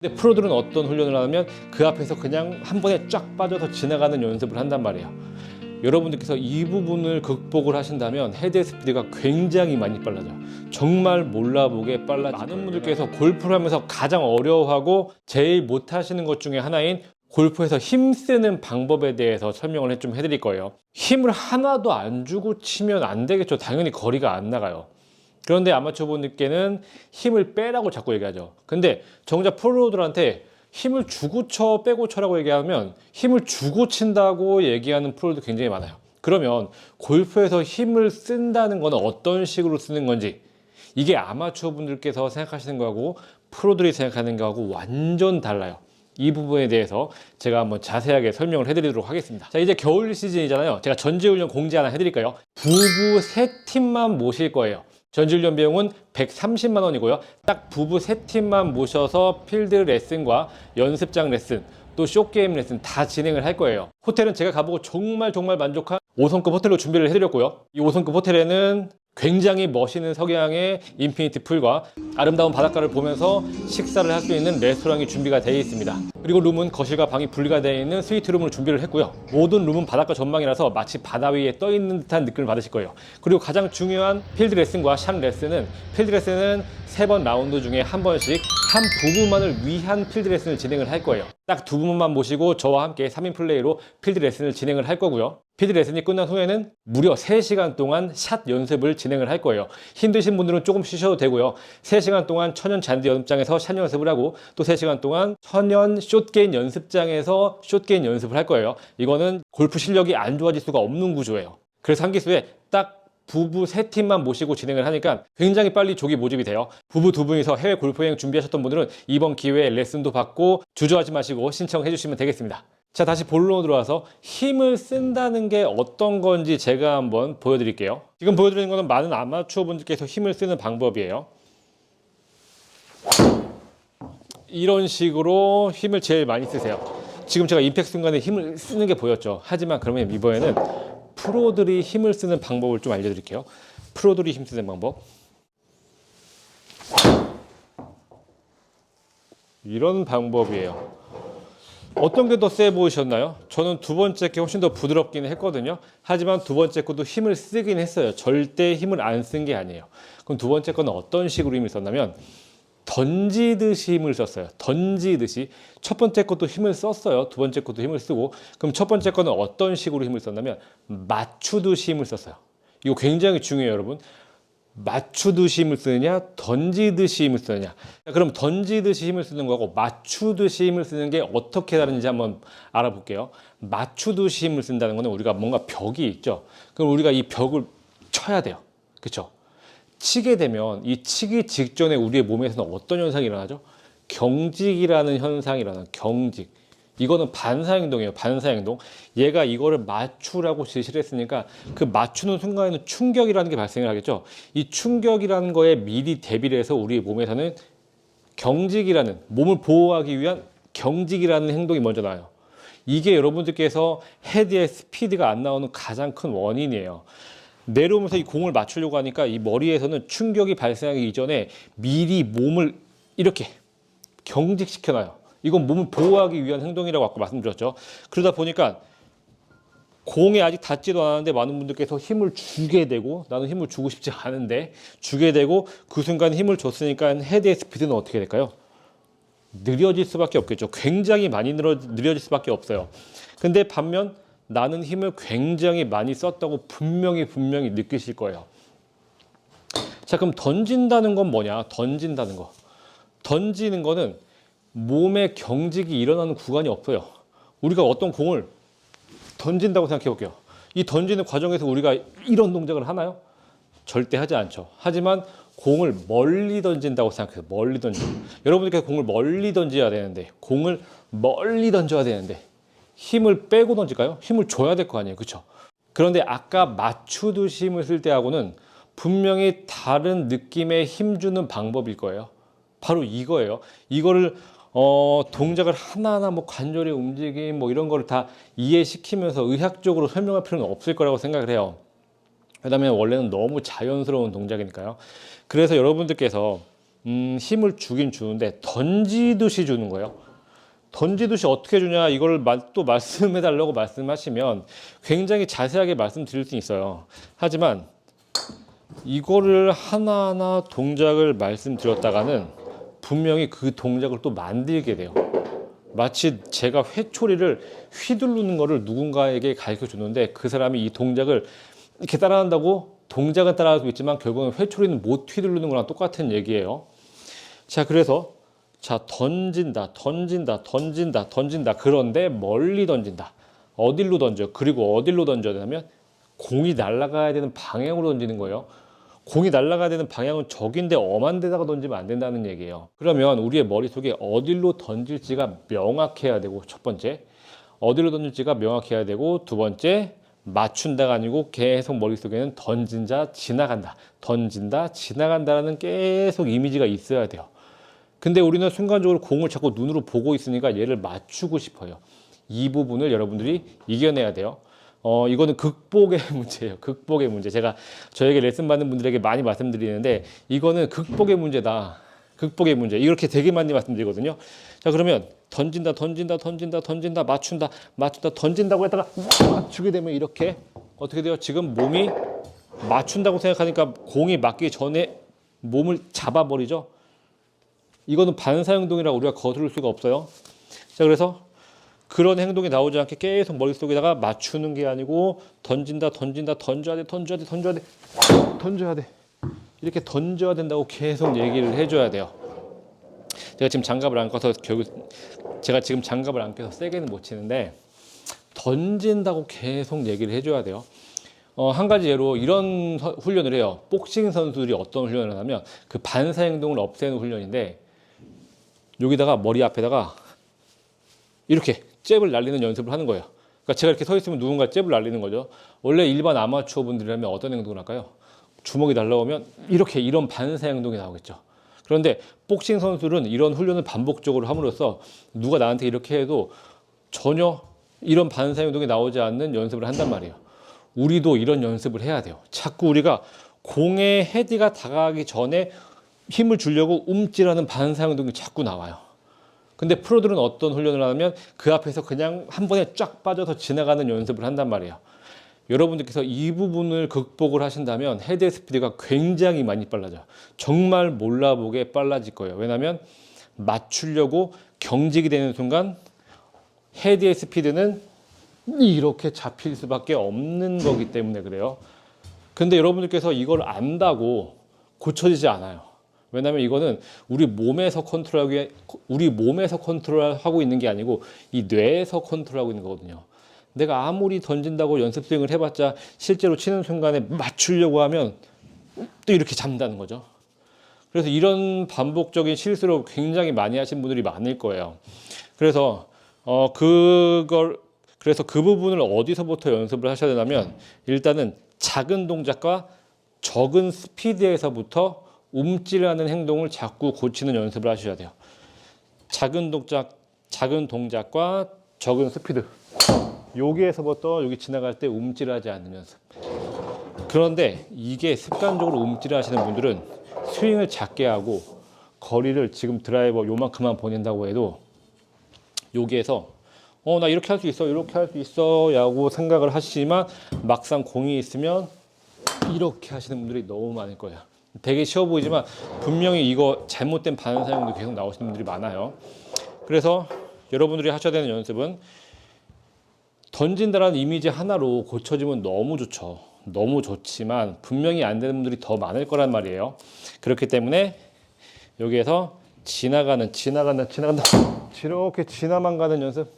근데 프로들은 어떤 훈련을 하냐면 그 앞에서 그냥 한 번에 쫙 빠져서 지나가는 연습을 한단 말이에요. 여러분들께서 이 부분을 극복을 하신다면 헤드의 스피드가 굉장히 많이 빨라져요. 정말 몰라보게 빨라져요. 많은 분들께서 골프를 하면서 가장 어려워하고 제일 못하시는 것 중에 하나인 골프에서 힘쓰는 방법에 대해서 설명을 좀 해드릴 거예요. 힘을 하나도 안 주고 치면 안 되겠죠. 당연히 거리가 안 나가요. 그런데 아마추어 분들께는 힘을 빼라고 자꾸 얘기하죠. 근데 정작 프로들한테 힘을 주고 쳐 빼고 쳐라고 얘기하면 힘을 주고 친다고 얘기하는 프로도 굉장히 많아요. 그러면 골프에서 힘을 쓴다는 건 어떤 식으로 쓰는 건지, 이게 아마추어 분들께서 생각하시는 거하고 프로들이 생각하는 거하고 완전 달라요. 이 부분에 대해서 제가 한번 자세하게 설명을 해드리도록 하겠습니다. 자, 이제 겨울 시즌이잖아요. 제가 전지훈련 공지 하나 해드릴까요? 부부 3팀만 모실 거예요. 전지훈련 비용은 130만 원이고요. 딱 부부 3팀만 모셔서 필드 레슨과 연습장 레슨, 또 쇼게임 레슨 다 진행을 할 거예요. 호텔은 제가 가보고 정말 만족한 5성급 호텔로 준비를 해드렸고요. 이 5성급 호텔에는 굉장히 멋있는 석양의 인피니티 풀과 아름다운 바닷가를 보면서 식사를 할 수 있는 레스토랑이 준비가 되어 있습니다. 그리고 룸은 거실과 방이 분리가 되어 있는 스위트룸으로 준비를 했고요. 모든 룸은 바닷가 전망이라서 마치 바다 위에 떠 있는 듯한 느낌을 받으실 거예요. 그리고 가장 중요한 필드 레슨과 샷 레슨은, 필드 레슨은 3번 라운드 중에 한 번씩 한 부부만을 위한 필드 레슨을 진행을 할 거예요. 딱 2분만 모시고 저와 함께 3인 플레이로 필드 레슨을 진행을 할 거고요. 필드 레슨이 끝난 후에는 무려 3시간 동안 샷 연습을 진행을 할 거예요. 힘드신 분들은 조금 쉬셔도 되고요. 3시간 동안 천연 잔디 연습장에서 샷 연습을 하고, 또 3시간 동안 천연 숏게임 연습장에서 숏게임 연습을 할 거예요. 이거는 골프 실력이 안 좋아질 수가 없는 구조예요. 그래서 한 기수에 딱 부부 3팀만 모시고 진행을 하니까 굉장히 빨리 조기 모집이 돼요. 부부 2분이서 해외 골프 여행 준비하셨던 분들은 이번 기회에 레슨도 받고 주저하지 마시고 신청해 주시면 되겠습니다. 자, 다시 본론으로 들어와서 힘을 쓴다는 게 어떤 건지 제가 한번 보여드릴게요. 지금 보여드리는 거는 많은 아마추어 분들께서 힘을 쓰는 방법이에요. 이런 식으로 힘을 제일 많이 쓰세요. 지금 제가 임팩트 순간에 힘을 쓰는 게 보였죠. 하지만 그러면 이번에는 프로들이 힘을 쓰는 방법을 좀 알려드릴게요. 프로들이 힘 쓰는 방법. 이런 방법이에요. 어떤 게 더 세 보이셨나요? 저는 두 번째 게 훨씬 더 부드럽긴 했거든요. 하지만 두 번째 것도 힘을 쓰긴 했어요. 절대 힘을 안 쓴 게 아니에요. 그럼 두 번째 거는 어떤 식으로 힘을 썼냐면 던지듯이 힘을 썼어요. 던지듯이. 첫 번째 것도 힘을 썼어요. 두 번째 것도 힘을 쓰고. 그럼 첫 번째 거는 어떤 식으로 힘을 썼냐면 맞추듯이 힘을 썼어요. 이거 굉장히 중요해요, 여러분. 맞추듯이 힘을 쓰느냐, 던지듯이 힘을 쓰느냐. 그럼 던지듯이 힘을 쓰는 거하고 맞추듯이 힘을 쓰는 게 어떻게 다른지 한번 알아볼게요. 맞추듯이 힘을 쓴다는 거는 우리가 뭔가 벽이 있죠. 그럼 우리가 이 벽을 쳐야 돼요. 그렇죠? 치게 되면 이 치기 직전에 우리의 몸에서는 어떤 현상이 일어나죠? 경직이라는 현상이 일어나요. 경직. 이거는 반사행동이에요. 반사행동. 얘가 이거를 맞추라고 지시를 했으니까 그 맞추는 순간에는 충격이라는 게 발생을 하겠죠. 이 충격이라는 거에 미리 대비를 해서 우리 몸에서는 경직이라는, 몸을 보호하기 위한 경직이라는 행동이 먼저 나와요. 이게 여러분들께서 헤드의 스피드가 안 나오는 가장 큰 원인이에요. 내려오면서 이 공을 맞추려고 하니까 이 머리에서는 충격이 발생하기 이전에 미리 몸을 이렇게 경직시켜놔요. 이건 몸을 보호하기 위한 행동이라고 아까 말씀드렸죠. 그러다 보니까 공에 아직 닿지도 않았는데 많은 분들께서 힘을 주게 되고, 나는 힘을 주고 싶지 않은데 주게 되고, 그 순간 힘을 줬으니까 헤드의 스피드는 어떻게 될까요? 느려질 수밖에 없겠죠. 굉장히 많이 느려질 수밖에 없어요. 근데 반면 나는 힘을 굉장히 많이 썼다고 분명히 느끼실 거예요. 자, 그럼 던진다는 건 뭐냐? 던진다는 거. 던지는 거는 몸의 경직이 일어나는 구간이 없어요. 우리가 어떤 공을 던진다고 생각해 볼게요. 이 던지는 과정에서 우리가 이런 동작을 하나요? 절대 하지 않죠. 하지만 공을 멀리 던진다고 생각해요. 멀리 던져. 여러분들께서 공을 멀리 던져야 되는데, 공을 멀리 던져야 되는데 힘을 빼고 던질까요? 힘을 줘야 될 거 아니에요. 그렇죠? 그런데 아까 맞추듯이 힘을 쓸 때하고는 분명히 다른 느낌의 힘주는 방법일 거예요. 바로 이거예요. 이거를 동작을 하나하나 뭐 관절의 움직임 뭐 이런 거를 다 이해시키면서 의학적으로 설명할 필요는 없을 거라고 생각을 해요. 왜냐하면 원래는 너무 자연스러운 동작이니까요. 그래서 여러분들께서 힘을 주긴 주는데 던지듯이 주는 거예요. 던지듯이 어떻게 주냐, 이걸 또 말씀해 달라고 말씀하시면 굉장히 자세하게 말씀드릴 수 있어요. 하지만 이거를 하나하나 동작을 말씀드렸다가는 분명히 그 동작을 또 만들게 돼요. 마치 제가 회초리를 휘두르는 거를 누군가에게 가르쳐 주는데 그 사람이 이 동작을 이렇게 따라한다고 동작은 따라할 수 있지만 결국은 회초리는 못 휘두르는 거랑 똑같은 얘기예요. 자, 그래서 자, 던진다. 그런데 멀리 던진다. 어디로 던져? 그리고 어디로 던져야 되냐면 공이 날아가야 되는 방향으로 던지는 거예요. 공이 날아가야 되는 방향은 저긴데 엄한 데다가 던지면 안 된다는 얘기예요. 그러면 우리의 머릿속에 어디로 던질지가 명확해야 되고, 첫 번째 어디로 던질지가 명확해야 되고, 두 번째 맞춘다가 아니고 계속 머릿속에는 던진다, 지나간다, 던진다, 지나간다라는 계속 이미지가 있어야 돼요. 근데 우리는 순간적으로 공을 자꾸 눈으로 보고 있으니까 얘를 맞추고 싶어요. 이 부분을 여러분들이 이겨내야 돼요. 이거는 극복의 문제예요. 극복의 문제. 제가 저에게 레슨 받는 분들에게 많이 말씀드리는데 이거는 극복의 문제다. 극복의 문제. 이렇게 되게 많이 말씀드리거든요. 자, 그러면 던진다, 맞춘다, 던진다고 했다가 맞추게 되면 이렇게 어떻게 돼요? 지금 몸이 맞춘다고 생각하니까 공이 맞기 전에 몸을 잡아버리죠. 이거는 반사행동이라 우리가 거두를 수가 없어요. 자, 그래서 그런 행동이 나오지 않게 계속 머릿속에다가 맞추는 게 아니고 던져야 돼. 이렇게 던져야 된다고 계속 얘기를 해줘야 돼요. 제가 지금 장갑을 안 껴서 세게는 못 치는데 던진다고 계속 얘기를 해줘야 돼요. 한 가지 예로 이런 훈련을 해요. 복싱 선수들이 어떤 훈련을 하냐면 그 반사 행동을 없애는 훈련인데 여기다가 머리 앞에다가 이렇게 잽을 날리는 연습을 하는 거예요. 그러니까 제가 이렇게 서 있으면 누군가 잽을 날리는 거죠. 원래 일반 아마추어 분들이라면 어떤 행동을 할까요? 주먹이 날라오면 이런 반사 행동이 나오겠죠. 그런데 복싱 선수들은 이런 훈련을 반복적으로 함으로써 누가 나한테 이렇게 해도 전혀 이런 반사 행동이 나오지 않는 연습을 한단 말이에요. 우리도 이런 연습을 해야 돼요. 자꾸 우리가 공의 헤드가 다가가기 전에 힘을 주려고 움찔하는 반사 행동이 자꾸 나와요. 근데 프로들은 어떤 훈련을 하면 그 앞에서 그냥 한 번에 쫙 빠져서 지나가는 연습을 한단 말이에요. 여러분들께서 이 부분을 극복을 하신다면 헤드의 스피드가 굉장히 많이 빨라져요. 정말 몰라보게 빨라질 거예요. 왜냐하면 맞추려고 경직이 되는 순간 헤드의 스피드는 이렇게 잡힐 수밖에 없는 거기 때문에 그래요. 근데 여러분들께서 이걸 안다고 고쳐지지 않아요. 왜냐하면 이거는 우리 몸에서 컨트롤하고 있는 게 아니고 이 뇌에서 컨트롤하고 있는 거거든요. 내가 아무리 던진다고 연습 스윙을 해봤자 실제로 치는 순간에 맞추려고 하면 또 이렇게 잡는다는 거죠. 그래서 이런 반복적인 실수를 굉장히 많이 하신 분들이 많을 거예요. 그래서 그 부분을 어디서부터 연습을 하셔야 되냐면 일단은 작은 동작과 적은 스피드에서부터 움찔하는 행동을 자꾸 고치는 연습을 하셔야 돼요. 작은 동작과 적은 스피드. 여기에서부터 여기 지나갈 때 움찔하지 않는 연습. 그런데 이게 습관적으로 움찔하시는 분들은 스윙을 작게 하고 거리를 지금 드라이버 요만큼만 보낸다고 해도 여기에서 나 이렇게 할 수 있어, 이렇게 할 수 있어 라고 생각을 하시지만 막상 공이 있으면 이렇게 하시는 분들이 너무 많을 거예요. 되게 쉬워 보이지만 분명히 이거 잘못된 반사용도 계속 나오시는 분들이 많아요. 그래서 여러분들이 하셔야 되는 연습은 던진다라는 이미지 하나로 고쳐지면 너무 좋죠. 너무 좋지만 분명히 안 되는 분들이 더 많을 거란 말이에요. 그렇기 때문에 여기에서 지나간다. 이렇게 지나만 가는 연습.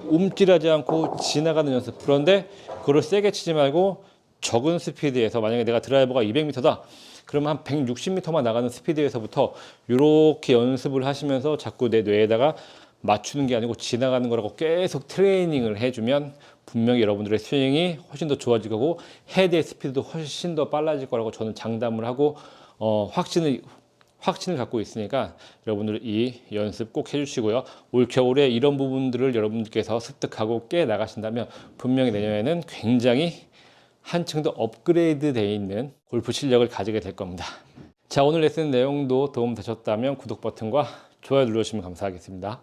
움찔하지 않고 지나가는 연습. 그런데 그걸 세게 치지 말고 적은 스피드에서 만약에 내가 드라이버가 200m다. 그러면 한 160m만 나가는 스피드에서부터 이렇게 연습을 하시면서 자꾸 내 뇌에다가 맞추는 게 아니고 지나가는 거라고 계속 트레이닝을 해주면 분명히 여러분들의 스윙이 훨씬 더 좋아질 거고 헤드의 스피드도 훨씬 더 빨라질 거라고 저는 장담을 하고 확신을 갖고 있으니까 여러분들 이 연습 꼭 해주시고요. 올 겨울에 이런 부분들을 여러분들께서 습득하고 깨 나가신다면 분명히 내년에는 굉장히 한층 더 업그레이드 되어 있는 골프 실력을 가지게 될 겁니다. 자, 오늘 레슨 내용도 도움 되셨다면 구독 버튼과 좋아요 눌러주시면 감사하겠습니다.